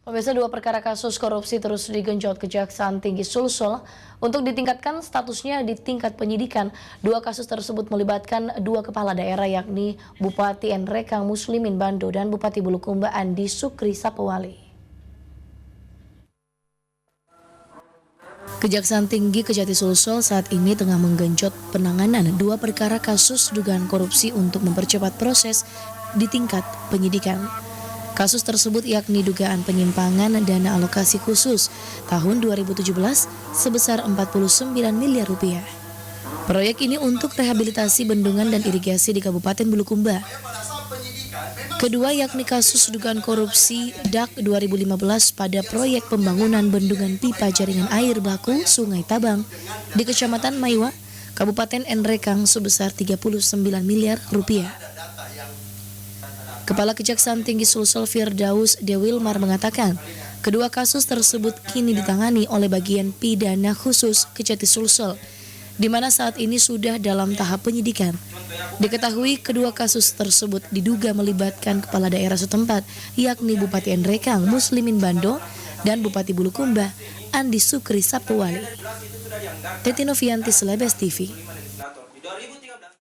Pemirsa, dua perkara kasus korupsi terus digenjot Kejaksaan Tinggi Sulsel untuk ditingkatkan statusnya di tingkat penyidikan. Dua kasus tersebut melibatkan dua kepala daerah yakni Bupati Nrekang Muslimin Bando dan Bupati Bulukumba Andi Sukri Sapewali. Kejaksaan Tinggi Kejati Sulsel saat ini tengah menggenjot penanganan dua perkara kasus dugaan korupsi untuk mempercepat proses di tingkat penyidikan. Kasus tersebut yakni dugaan penyimpangan dana alokasi khusus tahun 2017 sebesar 49 miliar rupiah. Proyek ini untuk rehabilitasi bendungan dan irigasi di Kabupaten Bulukumba. Kedua yakni kasus dugaan korupsi DAK 2015 pada proyek pembangunan bendungan pipa jaringan air baku Sungai Tabang di Kecamatan Maiwa, Kabupaten Nrekang sebesar 39 miliar rupiah. Kepala Kejaksaan Tinggi Sulsel Firdaus Dewilmar mengatakan, kedua kasus tersebut kini ditangani oleh bagian pidana khusus Kejati Sulsel, di mana saat ini sudah dalam tahap penyidikan. Diketahui kedua kasus tersebut diduga melibatkan kepala daerah setempat, yakni Bupati Nrekang Muslimin Bando dan Bupati Bulukumba Andi Sukri Sapewali. Teti Novianti, Selebes TV.